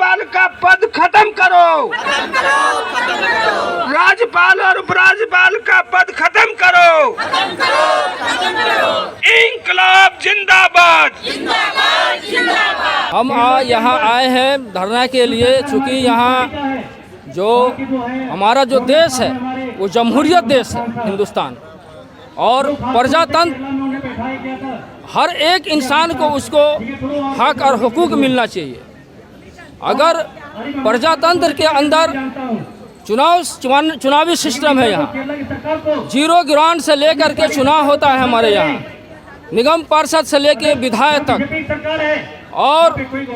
राज्यपाल का पद खत्म करो, राज्यपाल और उपराज्यपाल का पद खत्म करो। इंकलाब जिंदाबाद। हम यहाँ आए हैं धरना के लिए, चूँकि यहाँ जो हमारा जो देश है वो जमहूरियत देश है हिंदुस्तान, और प्रजातंत्र हर एक इंसान को उसको हक और हुकूक मिलना चाहिए। अगर प्रजातंत्र के अंदर चुनावी सिस्टम है, यहाँ 0 ग्रांट से लेकर के चुनाव होता है हमारे यहाँ, निगम पार्षद से लेकर विधायक तक, और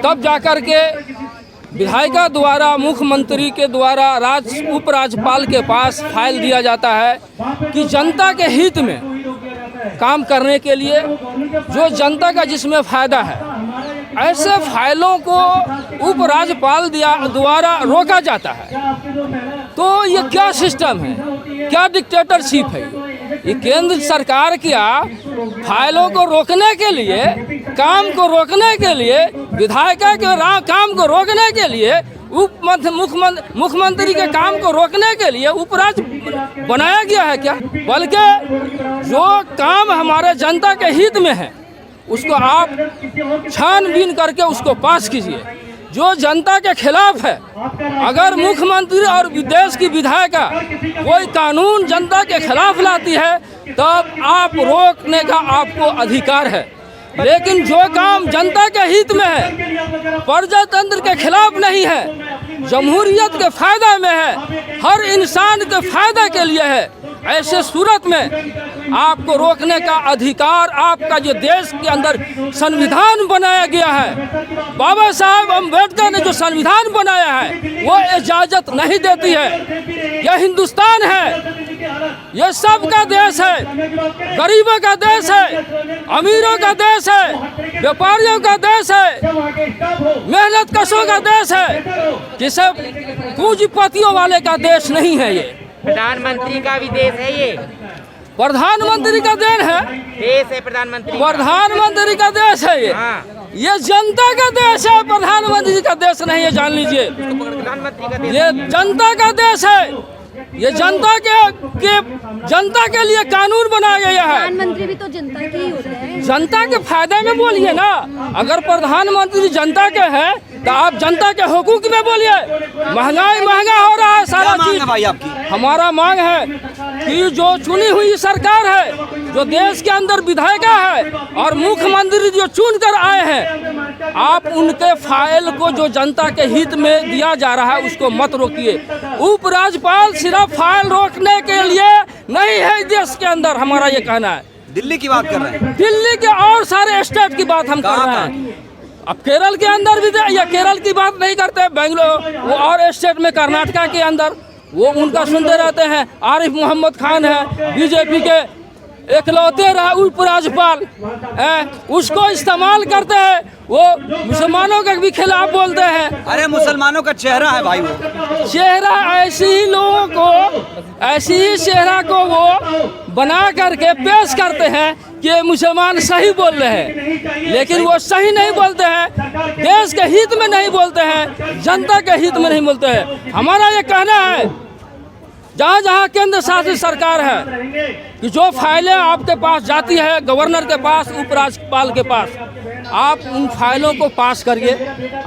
तब जाकर के विधायिका द्वारा मुख्यमंत्री के द्वारा उपराज्यपाल के पास फाइल दिया जाता है कि जनता के हित में काम करने के लिए, जो जनता का जिसमें फ़ायदा है, ऐसे फाइलों को उपराज्यपाल द्वारा रोका जाता है। तो ये क्या सिस्टम है, क्या डिक्टेटरशिप है? ये केंद्र सरकार क्या फाइलों को रोकने के लिए, काम को रोकने के लिए, विधायिका के काम को रोकने के लिए, मुख्यमंत्री के काम को रोकने के लिए उपराज्य बनाया गया है क्या? बल्कि जो काम हमारे जनता के हित में है उसको आप छानबीन करके उसको पास कीजिए। जो जनता के खिलाफ है, अगर मुख्यमंत्री और देश की विधायिका कोई कानून जनता के खिलाफ लाती है तब आप रोकने का आपको अधिकार है, लेकिन जो काम जनता के हित में है, प्रजातंत्र के खिलाफ नहीं है, जमहूरियत के फायदा में है, हर इंसान के फायदा के लिए है, ऐसे सूरत में आपको रोकने का अधिकार आपका जो देश के अंदर संविधान बनाया गया है, बाबा साहब अम्बेडकर ने जो संविधान बनाया है वो इजाज़त नहीं देती है। यह हिंदुस्तान है, यह सबका देश है, गरीबों का देश है, अमीरों का देश है, व्यापारियों का देश है, मेहनत कशों का देश है, किसी पूंजीपतियों वाले का देश नहीं है। ये प्रधानमंत्री का भी देश है, ये प्रधानमंत्री का देन है, देश है प्रधानमंत्री का देश है। ये जनता का देश है, प्रधानमंत्री का देश नहीं है, जान लीजिए। प्रधानमंत्री का देश, ये जनता का देश है, ये जनता के लिए कानून बनाया गया है। प्रधानमंत्री भी तो जनता के ही होते हैं। जनता के फायदे में बोलिए ना। अगर प्रधानमंत्री जनता के है तो आप जनता के हुकूक में बोलिए। महंगाई महंगा हो रहा है, सारा चीज भाई आपकी। हमारा मांग है कि जो चुनी हुई सरकार है, जो देश के अंदर विधायिका है और मुख्यमंत्री जो चुन कर आए हैं, आप उनके फाइल को जो जनता के हित में दिया जा रहा है उसको मत रोकिए। उपराज्यपाल सिर्फ फाइल रोकने के लिए नहीं है देश के अंदर, हमारा ये कहना है। दिल्ली की बात कर रहे हैं, दिल्ली के और सारे स्टेट की बात हम कर रहे हैं। अब केरल के अंदर भी, या केरल की बात नहीं करते, बेंगलोर वो और स्टेट में, कर्नाटका के अंदर वो उनका सुनते रहते हैं। आरिफ मोहम्मद खान है बीजेपी के इकलौते उपराज्यपाल, उसको इस्तेमाल करते हैं, वो मुसलमानों के भी खिलाफ बोलते हैं। अरे मुसलमानों का चेहरा है भाई, वो चेहरा ऐसे ही लोगों को, ऐसी ही चेहरा को वो बना करके पेश करते हैं कि मुसलमान सही बोल रहे हैं, लेकिन वो सही नहीं बोलते हैं, देश के हित में नहीं बोलते हैं, जनता के हित में नहीं बोलते हैं। हमारा ये कहना है, जहाँ जहाँ केंद्र शासित सरकार है, कि जो फाइलें आपके पास जाती है गवर्नर के पास, उपराज्यपाल के पास, आप उन फाइलों को पास करिए,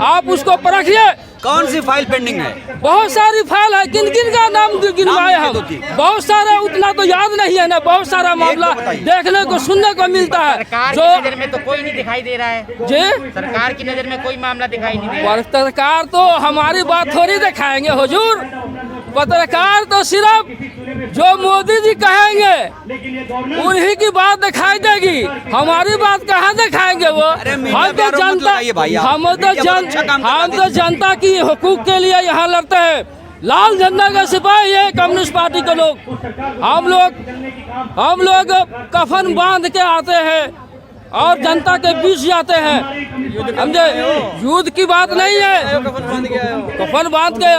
आप उसको परखिए। कौन सी फाइल पेंडिंग है? बहुत सारी फाइल है, किन किन का नाम गिनवाए हम, बहुत सारा, उतना तो याद नहीं है ना। बहुत सारा मामला देखने को सुनने को मिलता है। जो नजर में तो कोई नहीं दिखाई दे रहा है जी, सरकार की नजर में कोई मामला दिखाई नहीं दे रहा है। पत्रकार तो हमारी बात थोड़ी दिखाएंगे हुजूर, पत्रकार तो सिर्फ जो मोदी जी कहेंगे उन्हीं की बात दिखाई देगी, हमारी बात कहाँ दिखाएंगे वो? हम तो जनता की हुकूक के लिए यहाँ लड़ते हैं। लाल झंडा का सिपाही है कम्युनिस्ट पार्टी के लोग। हम लोग कफन बांध के आते हैं, और जनता के बीच जाते हैं। समझे, युद्ध की बात नहीं है, कफन बांध के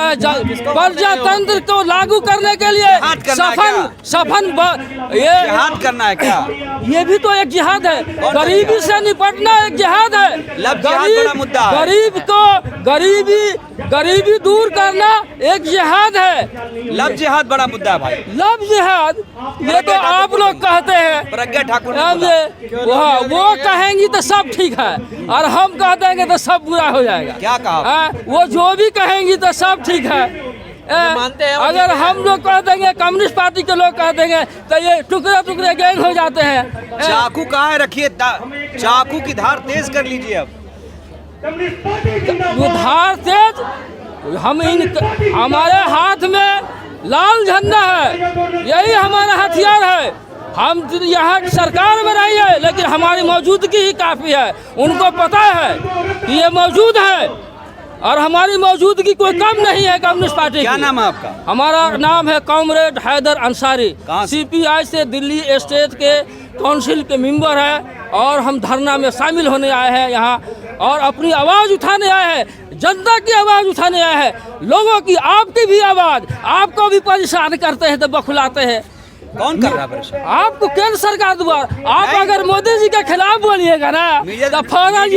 प्रजातंत्र को लागू करने के लिए सफल ये जिहाद करना है क्या? ये भी तो एक जिहाद है। गरीबी से निपटना एक जिहाद है। लब जिहाद बड़ा मुद्दा है। गरीब को गरीबी दूर करना एक जिहाद है। लब जिहाद बड़ा मुद्दा है भाई। लब जिहाद ये तो आप लोग कहते हैं, प्रज्ञा ठाकुर ने बोला। वो कहेंगी तो सब ठीक है, और हम कह देंगे तो सब बुरा हो जाएगा। क्या कहा? वो जो भी कहेंगी तो सब ठीक है। मानते हैं अगर हम लोग कह देंगे, कम्युनिस्ट पार्टी के लोग कह देंगे, तो ये टुकड़े टुकड़े गैंग हो जाते हैं। चाकू कहाँ है? रखिए, चाकू की धार तेज कर लीजिए। अब वो धार तेज, हमारे हाथ में लाल झंडा है, यही हमारा हथियार है। हम यहाँ सरकार में नहीं है, लेकिन हमारी मौजूदगी ही काफ़ी है। उनको पता है कि ये मौजूद है, और हमारी मौजूदगी कोई कम नहीं है कम्युनिस्ट पार्टी। क्या नाम है आपका? हमारा नाम है कॉमरेड हैदर अंसारी। CPI से दिल्ली स्टेट के काउंसिल के मेंबर है, और हम धरना में शामिल होने आए हैं यहाँ, और अपनी आवाज़ उठाने आए हैं। जनता की आवाज़ उठाने आए हैं, लोगों की, आपकी भी आवाज़। आपको भी परेशान करते हैं तो बखुलाते हैं। कौन कर रहा है परेशान? आपको केंद्र सरकार द्वारा। आप अगर मोदी जी के खिलाफ बोलिएगा ना, तो फौरन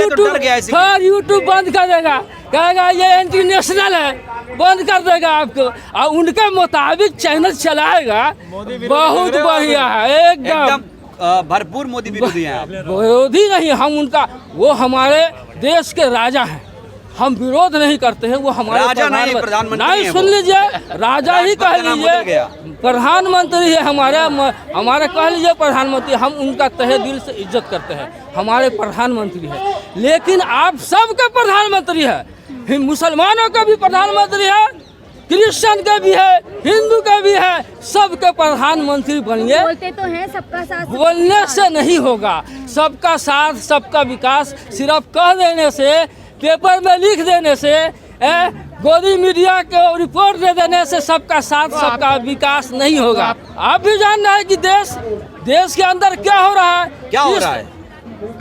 यूट्यूब बंद कर देगा, कहेगा ये इंटरनेशनल है, बंद कर देगा आपको, और उनके मुताबिक चैनल चलाएगा। बहुत बढ़िया है, एकदम भरपूर मोदी विरोधी हैं आप। विरोधी नहीं, हम उनका, वो हमारे देश के राजा हैं, हम विरोध नहीं करते हैं। वो हमारे राजा नहीं, प्रधानमंत्री नहीं, सुन लीजिए, राजा ही कह लीजिए, प्रधानमंत्री है हमारे कह लीजिए प्रधानमंत्री। हम उनका तहे दिल से इज्जत करते हैं, हमारे प्रधानमंत्री है। लेकिन आप सबके प्रधानमंत्री है, मुसलमानों का भी प्रधानमंत्री है, क्रिश्चियन का भी है, हिंदू का भी है, सबके प्रधानमंत्री बनिए। बोलते तो हैं सबका साथ, बोलने से नहीं होगा। सबका साथ, सबका विकास सिर्फ कह देने से, पेपर में लिख देने से, गोदी मीडिया को रिपोर्ट दे देने से सबका साथ, सबका विकास नहीं होगा। आप भी जानना है कि देश के अंदर क्या हो रहा है। क्या हो रहा है?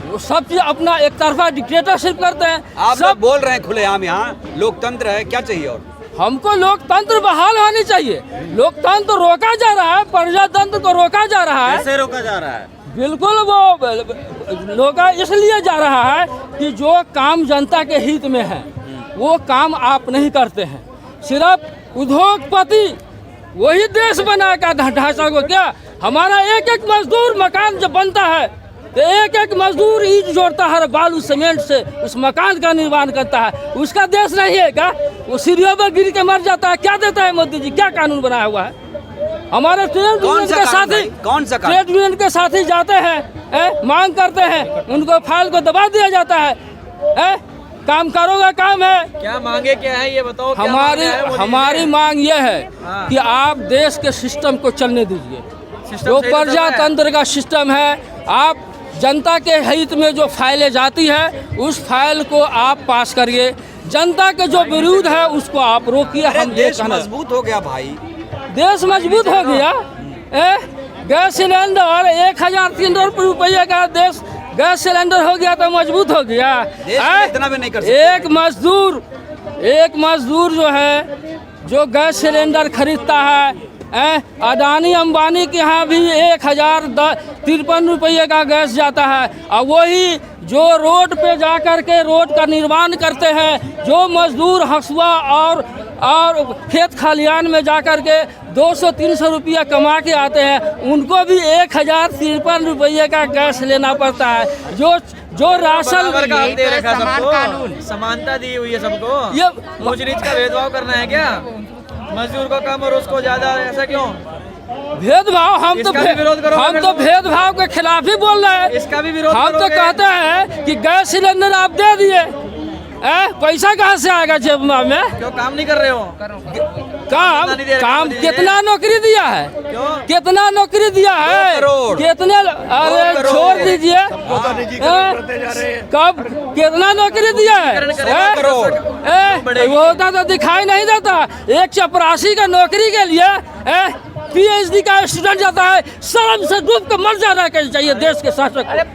वो सब चीज अपना एक तरफा डिक्टेटरशिप करते हैं। आप सब बोल रहे हैं खुलेआम, यहाँ लोकतंत्र है, क्या चाहिए? और हमको लोकतंत्र बहाल होनी चाहिए। लोकतंत्र रोका जा रहा है, प्रजातंत्र को रोका जा रहा है। कैसे रोका जा रहा है? बिल्कुल, वो रोका इसलिए जा रहा है कि जो काम जनता के हित में है वो काम आप नहीं करते हैं। सिर्फ उद्योगपति वही देश बना का ढांचा को, क्या हमारा एक एक मजदूर मकान जब बनता है तो एक एक मजदूर ईंट जोड़ता है, बालू सीमेंट से उस मकान का निर्माण करता है। उसका देश नहीं है क्या? वो सीढ़ियों पर गिर के मर जाता है। क्या देता है मोदी जी? क्या कानून बनाया हुआ है? हमारे ट्रेड यूनियन के साथी, ट्रेड यूनियन के साथी जाते हैं, मांग करते हैं, उनको फाइल को दबा दिया जाता है। कामगारों का काम है। क्या मांगे क्या है ये बताओ? हमारी मांग ये है कि आप देश के सिस्टम को चलने दीजिए। जो प्रजातंत्र का सिस्टम है, आप जनता के हित में जो फाइलें जाती है उस फाइल को आप पास करिए। जनता के जो विरोध है उसको आप रोकिए। हम देश मजबूत हो गया भाई, देश मजबूत हो गया। गैस सिलेंडर 1300 रुपये का देश गैस सिलेंडर हो गया तो मजबूत हो गया। इतना भी नहीं कर सकते। एक मजदूर जो है, जो गैस सिलेंडर खरीदता है, अडानी अंबानी के यहाँ भी 1053 रुपये का गैस जाता है। और वही जो रोड पे जा कर के रोड का निर्माण करते हैं, जो मजदूर हसुआ और खेत खलियान में जा कर के 200-300 रुपया कमा के आते हैं, उनको भी 1053 रुपये का गैस लेना पड़ता है। जो राशन दे रखा सबको, समानता दी हुई है सबको। ये ऊंच नीच का भेदभाव करना है क्या? मजदूर को कम और उसको ज्यादा, ऐसा क्यों भेदभाव? हम तो भेदभाव के खिलाफ ही बोल रहे हैं। इसका भी विरोध हम तो कहते हैं कि गैस सिलेंडर आप दे दिए, पैसा कहाँ से आएगा जेब में? क्यों काम नहीं कर रहे हो? काम कितना नौकरी दिया है? कितना नौकरी दिया है? कितने? अरे छोड़ दीजिए, कब कितना नौकरी दिया है? वो होता तो दिखाई नहीं देता। एक चपरासी का नौकरी के लिए PhD का स्टूडेंट जाता है, शर्म से डूब के मर जाना चाहिए देश के शासक को। एक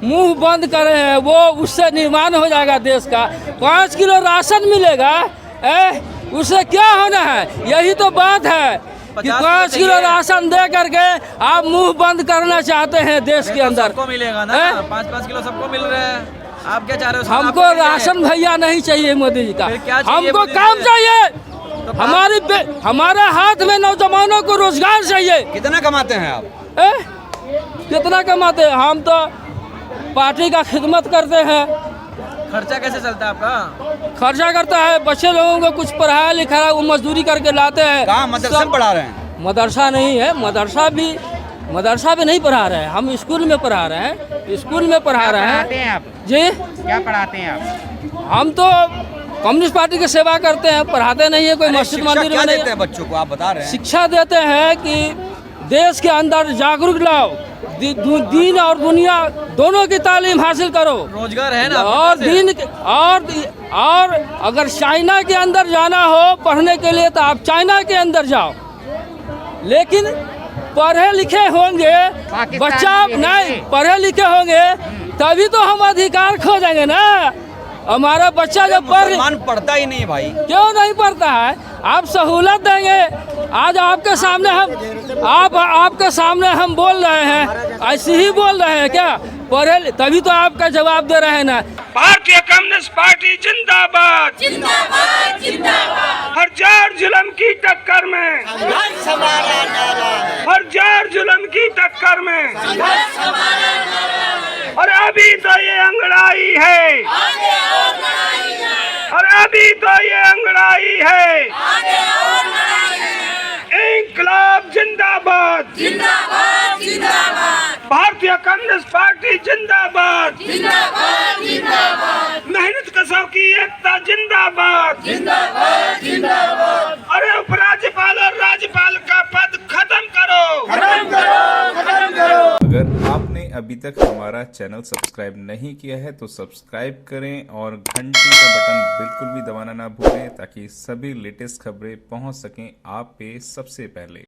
मुंह बंद करे हैं वो, उससे निर्माण हो जाएगा देश का। 5 किलो राशन मिलेगा, उससे क्या होना है? यही तो बात है कि 5 किलो राशन दे करके आप मुंह बंद करना चाहते हैं देश के अंदर। सबको मिलेगा ना, 5-5 किलो सबको मिल रहे हैं। आप क्या चाह रहे हो? हमको राशन भैया नहीं चाहिए मोदी जी का, हमको मोदी काम जी? चाहिए। तो हमारा हाथ में नौजवानों को रोजगार चाहिए। कितना कमाते हैं आप? कितना कमाते हैं? हम तो पार्टी का खिदमत करते हैं। खर्चा कैसे चलता है आपका? खर्चा करता है, बच्चे लोगों को कुछ पढ़ाया लिखाया वो मजदूरी करके लाते हैं। कहाँ मदरसा में पढ़ा रहे हैं? मदरसा नहीं है, मदरसा भी नहीं पढ़ा रहे हैं, हम स्कूल में पढ़ा रहे हैं, स्कूल में पढ़ा रहे हैं। आप जी क्या पढ़ाते हैं आप? हम तो कम्युनिस्ट पार्टी की सेवा करते हैं, पढ़ाते नहीं है कोई मस्जिद शिक्षा मंदिर क्या में देते नहीं। हैं बच्चों को, आप बता रहे हैं? शिक्षा देते हैं कि देश के अंदर जागरूक लाओ, दीन और दुनिया दोनों की तालीम हासिल करो। रोजगार है ना और दीन और अगर चाइना के अंदर जाना हो पढ़ने के लिए तो आप चाइना के अंदर जाओ, लेकिन पढ़े लिखे होंगे बच्चा, नहीं पढ़े लिखे होंगे तभी तो हम अधिकार खोजेंगे ना। हमारा बच्चा जब पढ़ता ही नहीं भाई। क्यों नहीं पढ़ता है? आप सहूलत देंगे। आज आपके सामने आपके सामने हम बोल रहे हैं, ऐसे ही बोल रहे हैं क्या? पढ़े तभी तो आपका जवाब दे रहे हैं ना। भारतीय कम्युनिस्ट पार्टी जिंदाबाद, जिंदाबाद, जिंदाबाद। हर जार जुल्म की टक्कर में, हर जार जुल्म की टक्कर में, और अभी तो ये अंगड़ाई है, और अभी तो ये अंगड़ाई है। इंकलाब जिंदाबाद, जिंदाबाद, जिंदाबाद। भारतीय कम्युनिस्ट पार्टी जिंदाबाद, जिंदाबाद, जिंदाबाद। मेहनत कशों की एकता जिंदाबाद, जिंदाबाद, जिंदाबाद। अरे उपराज्यपाल और राज्यपाल का पद खत्म करो, खत्म करो, खत्म करो। अगर आपने अभी तक हमारा चैनल सब्सक्राइब नहीं किया है तो सब्सक्राइब करें और घंटी का बटन बिल्कुल भी दबाना ना भूलें ताकि सभी लेटेस्ट खबरें पहुंच सकें आप पे सबसे पहले।